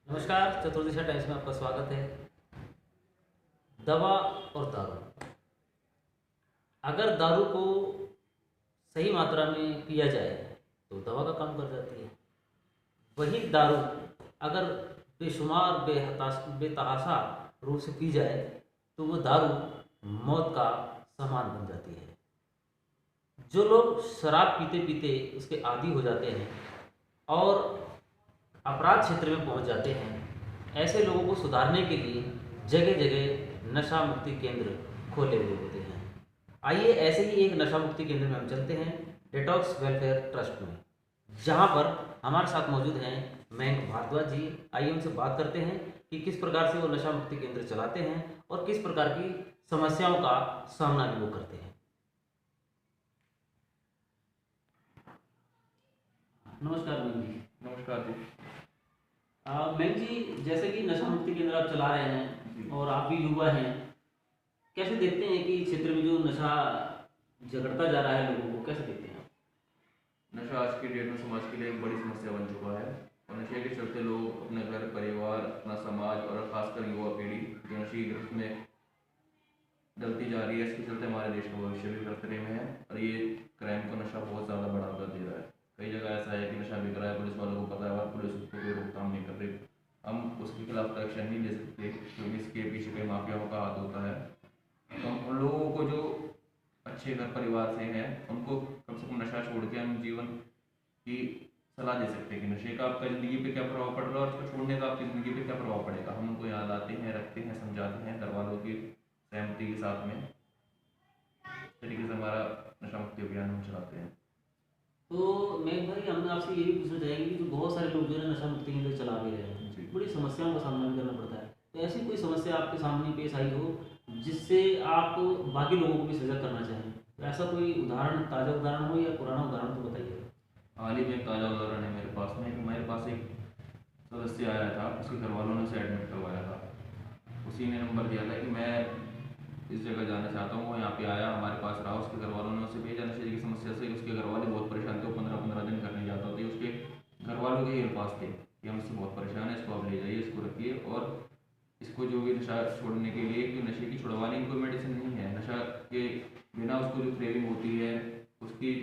नमस्कार, चतुर्दिशा टाइम्स में आपका स्वागत है। दवा और दारू। अगर दारू को सही मात्रा में पिया जाए तो दवा का काम कर जाती है। वही दारू अगर बेशुमार बेतहाशा रूप से पी जाए तो वो दारू मौत का सामान बन जाती है। जो लोग शराब पीते पीते उसके आदी हो जाते हैं और अपराध क्षेत्र में पहुंच जाते हैं, ऐसे लोगों को सुधारने के लिए जगह जगह नशा मुक्ति केंद्र खोले हुए होते हैं। आइए ऐसे ही एक नशा मुक्ति केंद्र में हम चलते हैं, डिटॉक्स वेलफेयर ट्रस्ट में, जहां पर हमारे साथ मौजूद हैं मयंक भारद्वाज जी। आइए उनसे बात करते हैं कि किस प्रकार से वो नशा मुक्ति केंद्र चलाते हैं और किस प्रकार की समस्याओं का सामना भी वो करते हैं। नमस्कार मयंक जी। नमस्कार जी। मयंक जी, जैसे कि नशा मुक्ति केंद्र आप चला रहे हैं जी। और आप भी युवा हैं, कैसे देखते हैं कि क्षेत्र में जो नशा झगड़ता जा रहा है, लोगों को कैसे देखते हैं आप? नशा आज की डेट में समाज के लिए एक बड़ी समस्या बन चुका है और नशे के चलते लोग अपने घर परिवार अपना समाज और खासकर युवा पीढ़ी जो नशे की गिरफ्त में डलती जा रही है, इसके चलते हमारे देश का भविष्य भी खतरे में है और ये क्राइम को नशा बहुत ज़्यादा बढ़ावा दे रहा है। कई जगह ऐसा है कि नशा बिक रहा है, पुलिस वालों को पता है और पुलिस उसको कोई रोकथाम नहीं कर रही। हम उसके खिलाफ एक्शन नहीं ले सकते क्योंकि इसके पीछे कई माफियाओं का हाथ होता है। तो हम उन लोगों को जो अच्छे घर परिवार से हैं उनको कम से कम नशा छोड़ के हम जीवन की सलाह दे सकते हैं कि नशे का आपका ज़िंदगी पे क्या प्रभाव पड़ रहा है और इसको छोड़ने का आपकी ज़िंदगी पे क्या प्रभाव पड़ेगा। हम उनको याद आते हैं, रखते हैं, समझाते हैं घर वालों की सहमति के साथ में। इस तरीके से हमारा नशा मुक्ति अभियान हम चलाते हैं। तो मयंक भाई, हम आपसे ये भी पूछना चाहेंगे कि जो बहुत सारे लोग जो है नशा मुक्ति केंद्र चला भी रहे हैं, जी। बड़ी समस्याओं का सामना भी करना पड़ता है। तो ऐसी कोई समस्या आपके सामने पेश आई हो जिससे आप बाकी लोगों को भी सजग करना चाहें, तो ऐसा कोई उदाहरण, ताज़ा उदाहरण हो या पुराना उदाहरण, तो बताइए। हाल ही में एक ताज़ा उदाहरण है मेरे पास में कि मेरे पास एक सदस्य आया था, उसके घर वालों ने उसे एडमिट करवाया था। उसी ने नंबर दिया था कि मैं इस जगह जाना चाहता हूँ। वो यहाँ पे आया, हमारे पास रहा, उसके घर वालों ने उसे भेजा नशे की समस्या से। उसके घर वाले बहुत परेशान थे, वो 15-15 दिन घर नहीं जाता था। उसके घर वालों के ही अल्फाज थे कि हम इससे बहुत परेशान है, इसको आप ले जाइए, इसको रखिए और इसको जो भी नशा छोड़ने के लिए, कि नशे की छुड़वाने की कोई मेडिसिन नहीं है, नशा के बिना उसको जो क्रेविंग होती है उसकी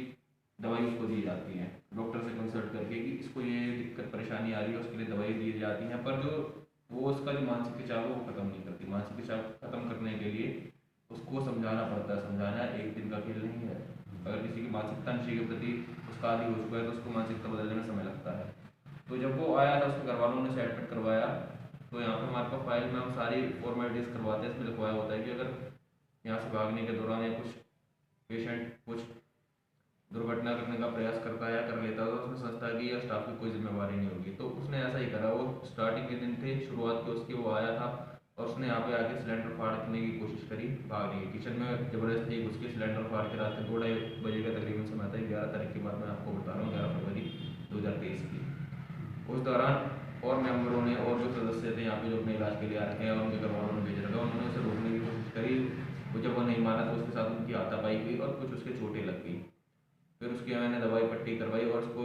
दवाई उसको दी जाती है डॉक्टर से कंसल्ट करके कि इसको ये दिक्कत परेशानी आ रही है, उसके लिए दवाई दी जाती है। पर जो वो उसका जो मानसिक खिंचाव है वो खत्म नहीं करती। मानसिक खिंचाव खत्म करने के लिए उसको समझाना पड़ता है। समझाना एक दिन का खेल नहीं है। अगर किसी की मानसिकता नशे के प्रति उसका आदी हो चुका है तो उसको मानसिकता बदलने में समय लगता है। तो जब वो आया था, उसके घर वालों ने उसे एडमिट करवाया, तो यहाँ पे हमारे पास फाइल में हम सारी फॉर्मेलिटीज़ करवाते हैं। इसमें लिखवाया होता है कि अगर यहाँ से भागने के दौरान या कुछ पेशेंट कुछ दुर्घटना करने का प्रयास करता है या कर लेता है तो उसमें संस्था की या स्टाफ की कोई जिम्मेवारी नहीं होगी। तो उसने ऐसा ही करा। वो स्टार्टिंग के दिन थे, शुरुआत के उसकी, वो आया था और उसने यहाँ पे आके सिलेंडर फाड़ने की कोशिश करी, भागने की। किचन में जबरदस्ती घुस के सिलेंडर फाड़ के रात के 2-2:30 बजे का तकरीबन समय था। 11 तारीख की बात मैं आपको बता रहा हूँ, 11 फरवरी 2023 की। उस दौरान और मेंबरों ने और जो सदस्य थे यहाँ पे जो अपने इलाज के लिए आ रखे हैं और उनके घर वालों ने भेज रखा, उन्होंने उसे रोकने की कोशिश करी। वो जब वो नहीं माना तो उसके साथ उनकी हाथापाई हुई और कुछ उसके चोटें लग गई। फिर उसकी मैंने दवाई पट्टी करवाई और उसको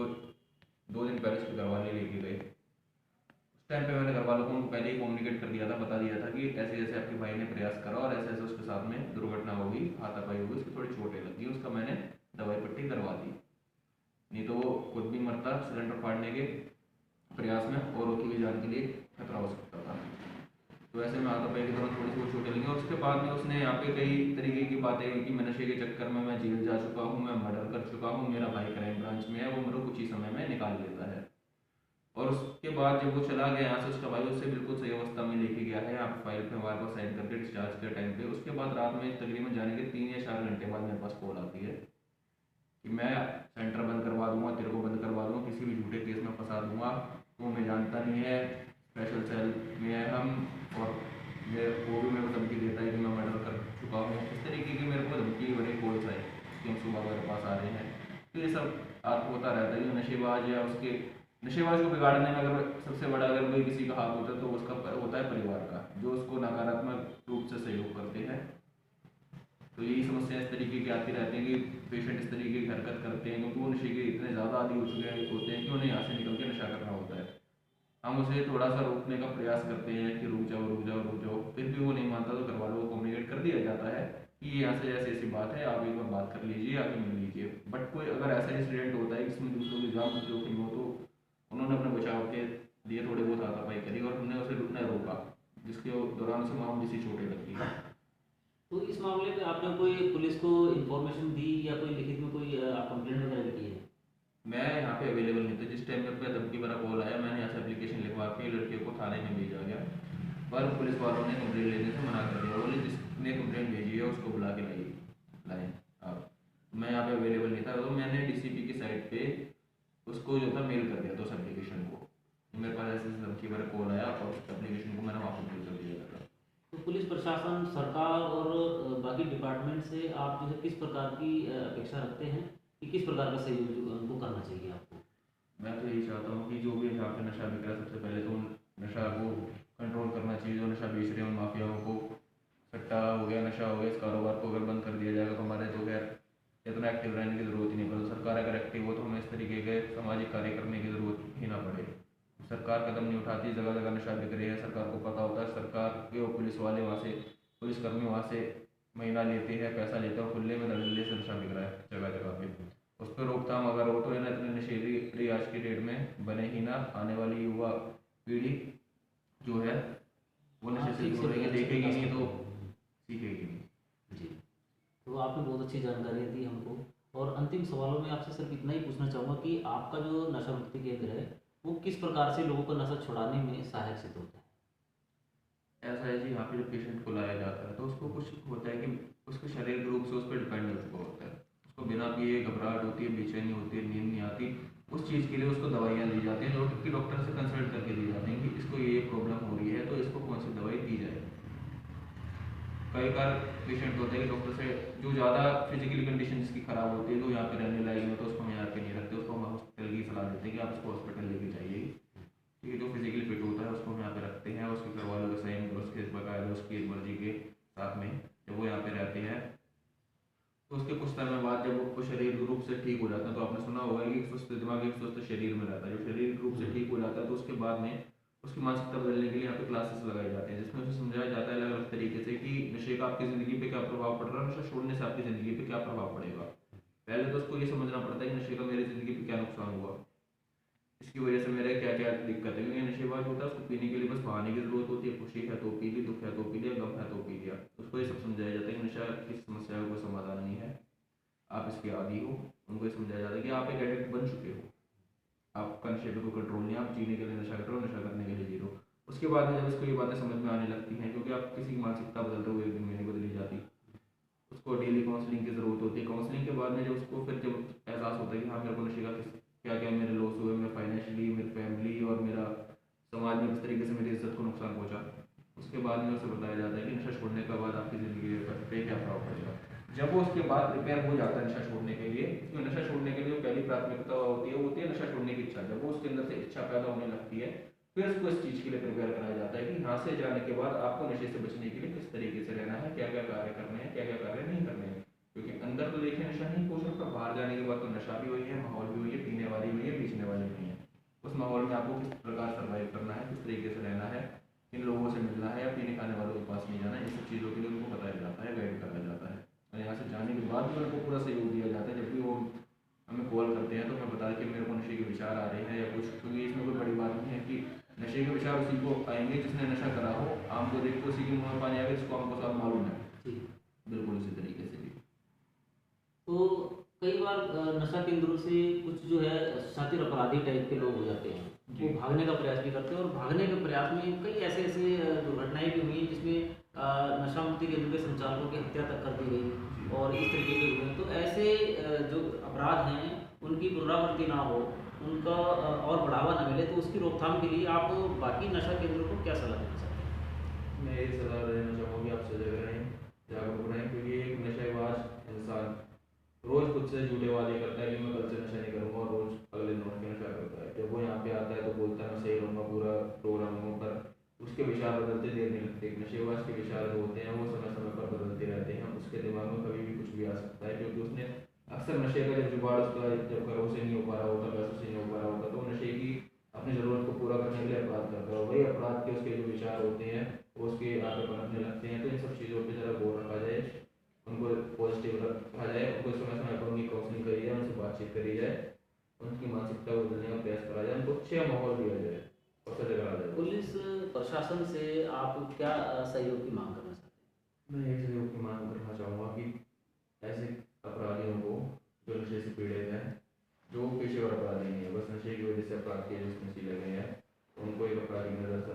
2 दिन पहले उसके घर वाले लेके गए। उस टाइम पे मैंने घर वालों को उनको पहले ही कम्युनिकेट कर दिया था, बता दिया था कि ऐसे ऐसे आपके भाई ने प्रयास करा और ऐसे ऐसे उसके साथ में दुर्घटना हो गई, हाथापाई हो गई, उसकी थोड़ी चोटें लगी, उसका मैंने दवाई पट्टी करवा दी। नहीं तो वो खुद भी मरता सिलेंडर फाड़ने के प्रयास में और उसकी जान के लिए खतरा हो सकता था। तो ऐसे में हाथापाई के दौरान थोड़ी सी वो चोटें लगी और उसके बाद में उसने यहाँ पे कई तरीके की बातें की कि मैं नशे के चक्कर में मैं जेल जा चुका हूँ, मैं मर्डर कर चुका हूँ, मेरा भाई क्राइम ब्रांच में है, वो मेरे को कुछ ही समय में निकाल लेता है। और उसके बाद जब वो चला गया यहाँ से, उसका भाई उससे बिल्कुल सही अवस्था में लेके गया है, यहाँ पे फाइल पे हमारे पास साइन करके डिस्चार्ज के टाइम पे। उसके बाद रात में तकरीबन जाने के 3 या 4 घंटे बाद मेरे पास कॉल आती है कि मैं सेंटर बंद करवा दूंगा, तेरे को बंद करवा दूंगा, किसी भी झूठे केस में फंसा दूंगा, तो हमें जानता नहीं है, स्पेशल सेल में है हम, और ये वो भी मेरे को धमकी देता है कि मैं मर्डर कर चुका हूँ। इस तरीके की मेरे को धमकी बड़े कॉल्स आए कि हम सुबह मेरे पास आ रहे हैं। तो ये सब आपको होता रहता है। जो नशेबाज या उसके नशेबाज को बिगाड़ने में अगर सबसे बड़ा अगर कोई किसी का हाथ होता है तो उसका होता है परिवार का, जो उसको नकारात्मक रूप से सहयोग करते हैं। तो यही समस्या इस तरीके की आती रहती है कि पेशेंट इस तरीके की हरकत करते हैं क्योंकि वो नशे के इतने ज़्यादा आदी हो चुके होते हैं कि उन्हें यहाँ से निकल के नशा करना होता है। हम उसे थोड़ा सा रोकने का प्रयास करते हैं कि रुक जाओ रुक जाओ रुक जाओ, फिर भी वो नहीं मानता, तो घर वालों को कम्युनिकेट कर दिया जाता है कि ये यहाँ से ऐसी ऐसी बात है, आप एक बार बात कर लीजिए, आके मिल लीजिए। बट कोई अगर ऐसा इंसिडेंट होता है जिसमें दूसरों की जान जोखिम हो, तो उन्होंने अपने बचाव के लिए थोड़े बहुत हाथापाई करी और हमने उसे रुकने रोका, जिसके दौरान उसे मामूली सी चोटें लगी। तो इस मामले में आपने कोई पुलिस को इन्फॉर्मेशन दी या कोई लिखित में कोई कंप्लेंट वगैरह भी की है? मैं यहाँ पे अवेलेबल नहीं था जिस टाइम मेरे पे धमकी भरा कॉल आया, मैंने यहाँ से एप्लीकेशन लिखवा के लड़के को थाने में भेजा गया, पर पुलिस वालों ने कंप्लेंट लेने से मना कर दिया। बोले जिसने कंप्लेंट भेजी है उसको बुला के लाए आप। मैं यहाँ पे अवेलेबल नहीं था, तो मैंने डीसीपी की साइट पे उसको जो था मेल कर दिया था उस एप्लीकेशन को, मेरे पास ऐसे धमकी भरा कॉल आया और उस एप्लीकेशन को मैंने वहाँ पर मेल कर दिया था। तो पुलिस प्रशासन, सरकार और बाकी डिपार्टमेंट से आप जो है किस प्रकार की अपेक्षा रखते हैं कि किस प्रकार का सहयोग जो उनको करना चाहिए आपको? मैं तो यही चाहता हूँ कि जो भी यहाँ पे नशा बिक रहा है, सबसे पहले तो नशा को कंट्रोल करना चाहिए। जो नशा बेच रहे हैं उन माफियाओं को, सट्टा हो गया, नशा हो गया, इस कारोबार को अगर बंद कर दिया जाएगा तो हमारे जो है इतना एक्टिव रहने की ज़रूरत ही नहीं पड़ेगी। सरकार अगर एक्टिव हो तो हमें इस तरीके के सामाजिक कार्य करने की ज़रूरत ही ना पड़े। सरकार कदम नहीं उठाती, जगह जगह नशा बिक रही है, सरकार को पता होता है, सरकार के और पुलिस वाले वहाँ से, पुलिसकर्मी वहाँ से महीना लेते हैं, पैसा लेते हैं और खुले में धड़ल्ले से नशा बिक रहा है जगह जगह पे। उस पर रोकथाम अगर हो तो इतने नशेड़ी आज की डेट में बने ही ना, आने वाली युवा पीढ़ी जो है वो नशे से दूर रहेगी, देखेगी नहीं तो सीखेगी नहीं। जी, तो आपने बहुत अच्छी जानकारी दी हमको। और अंतिम सवालों में आपसे सिर्फ इतना ही पूछना चाहूँगा कि आपका जो नशा मुक्ति केंद्र है वो किस प्रकार से लोगों को नशा छुड़ाने में सहायक सिद्ध होता है? ऐसा है जी, यहाँ पे जब पेशेंट को लाया जाता है तो उसको कुछ होता है कि उसके शारीरिक रूप से उस पर डिपेंड हो चुका होता है, उसको बिना पिए घबराहट होती है, बेचैनी होती है, नींद नहीं आती। उस चीज़ के लिए उसको दवाइयाँ दी जाती हैं, जो कि डॉक्टर से कंसल्ट करके दी जाती हैं कि इसको ये प्रॉब्लम हो रही है तो इसको कौन सी दवाई दी जाए। कई बार पेशेंट होते हैं कि डॉक्टर से जो ज़्यादा फिजिकली कंडीशन जिसकी ख़राब होती है, तो यहाँ पे रहने लायक नहीं, तो उसको हम यहाँ पे नहीं रखते, उसको हम हॉस्पिटल की सलाह देते हैं कि आप इसको हॉस्पिटल लेके जाइए। ठीक है, जो फिजिकली फिट होता है उसको हम यहाँ पे रखते हैं, उसके घर वालों के साइन, उसके बकायदा उसकी मर्जी के साथ में जब वो यहाँ पे रहते हैं, तो उसके कुछ समय बाद जब वो शरीर रूप से ठीक हो जाता है, तो आपने सुना होगा कि स्वस्थ दिमाग एक स्वस्थ शरीर में रहता है। जो शरीर रूप से ठीक हो जाता है तो उसके बाद में उसकी मानसिकता बदलने के लिए यहाँ पे क्लासेस लगाए जाते हैं, जिसमें उसे समझाया जाता है अलग अलग तरीके से कि नशे का आपकी ज़िंदगी पे क्या प्रभाव पड़ रहा है, नशा छोड़ने से आपकी ज़िंदगी पे क्या प्रभाव पड़ेगा। पहले तो उसको ये समझना पड़ता है कि नशे का मेरी ज़िंदगी पे क्या नुकसान हुआ, इसकी वजह से मेरे क्या क्या दिक्कत है। क्योंकि नशेबाज होता है उसको पीने के लिए बस बहाने की ज़रूरत होती है, खुशी है तो पी ली, दुख है तो पी लिया, गम है तो पी लिया। उसको ये सब समझाया जाता है कि नशा की समस्या का कोई समाधान नहीं है, आप इसके आदी हो। उनको ये समझाया जाता है कि आप एक एडिक्ट बन चुके हो, आपका नशे पे कोई कंट्रोल नहीं, आप जीने के लिए नशा कर रहे हो, नशा करने के लिए जी रहे हो। उसके बाद में जब इसको ये बातें समझ में आने लगती हैं, क्योंकि आप किसी की मानसिकता बदलते हुए एक दिन में नहीं बदली जाती, उसको डेली काउंसलिंग की ज़रूरत होती है। काउंसलिंग के बाद में जब उसको फिर जब एहसास होता है कि हाँ मेरे को नशे का क्या क्या मेरे लॉस हुए, मेरे फाइनेंशियली, मेरी फैमिली और मेरा समाज में किस तरीके से मेरी इज्जत को नुकसान पहुँचा, उसके बाद में उसे बताया जाता है कि नशा छोड़ने के बाद आपकी ज़िंदगी पे क्या प्रभाव पड़ेगा। जब वो उसके बाद प्रिपेयर हो जाता है नशा छोड़ने के लिए, तो नशा छोड़ने के लिए पहली प्राथमिकता होती है, वो होती है नशा छोड़ने की इच्छा। जब वो उसके अंदर से इच्छा पैदा होने लगती है, फिर उसको इस चीज़ के लिए प्रिपेयर कराया जाता है कि यहाँ से जाने के बाद आपको नशे से बचने के लिए किस तरीके से रहना है, क्या क्या कार्य करने हैं, क्या क्या कार्य नहीं करने हैं। क्योंकि अंदर तो देखिए नशा नहीं हो सकता, बाहर जाने के बाद तो नशा भी वही है, माहौल भी वही है, पीने वाली भी है, बेचने वाली भी है। उस माहौल में आपको किस प्रकार सर्वाइव करना है, किस तरीके से रहना है, किन लोगों से मिलना है या पीने खाने वालों के पास नहीं जाना है, ये सब चीज़ों के लिए उनको बताया जाता है, गाइड कराया जाता है। और यहाँ से जाने के बाद भी उनको पूरा सहयोग दिया जाता है। जब भी वो हमें कॉल करते हैं तो हमें बता कि मेरे को नशे के विचार आ रहे हैं या कुछ, क्योंकि इसमें कोई बड़ी बात नहीं है कि नशे के विचार उसी को आएंगे जिसने नशा करा हो। आम को देख के उसी के मुँह में पानी आएगा जिसको हमको सब मालूम है। बिल्कुल इसी तरीके से भी। तो कई बार नशा केंद्रों से कुछ जो है शातिर अपराधी टाइप के लोग हो जाते हैं, वो भागने का प्रयास भी करते हैं, और भागने के प्रयास में कई ऐसे ऐसे दुर्घटनाएं भी हुई हैं जिसमें नशा मुक्ति केंद्र के संचालकों की हत्या तक कर दी गई और इस तरीके के हुए हैं। तो ऐसे जो अपराध हैं उनकी पुनरावृत्ति ना हो, उनका और बढ़ावा ना मिले, तो उसकी रोकथाम के लिए आप बाकी नशा केंद्रों को क्या सलाह देना चाहते हैं? मैं ये सलाह देना चाहूँगी, आप सजग रहें, जागरूक रहें, क्योंकि एक नशेबाज इंसान रोज खुद से झूठे वादे करता है कि मैं कल से नशा नहीं करूँगा, और रोज अगले दिन उठ के नशा करता है। जब वो यहाँ पे आता है तो बोलता है मैं सही रहूँगा, पूरा प्रोग्राम होने पर उसके विचार बदलते देर नहीं लगते। नशेबाज के विचार जो होते हैं वो समय समय पर बदलते रहते हैं, उसके दिमाग में कभी भी कुछ भी आ सकता है, क्योंकि उसने अक्सर नशे का जब जुगाड़ उसका जब घरों से नहीं हो पा रहा होता, पैसों से नहीं हो पा रहा होता, तो नशे की अपनी ज़रूरत को पूरा करने के लिए अपराध करता है, और वही अपराध के उसके जो विचार होते हैं वो उसके आगे पनपने लगते हैं। तो इन सब चीज़ों पे ज़रा गौर रखा जाए, उनको पॉजिटिव रखा जाए, उनको समय समय पर उनकी काउंसलिंग करी जाए, उनसे बातचीत करी जाए, उनकी मानसिकता को बदलने का प्रयास करा जाए, उनको अच्छा माहौल दिया जाए और सजा करा जाए। पुलिस प्रशासन से आप क्या सहयोग की मांग करना चाहते हैं? मैं यही सहयोग की मांग करना चाहूँगा कि ऐसे अपराधियों को जो नशे से पीड़ित हैं, जो पेशेवर अपराधी नहीं है, बस नशे की वजह से अपराध के जिस नशीले गए हैं, उनको एक अपराधी की नज़र से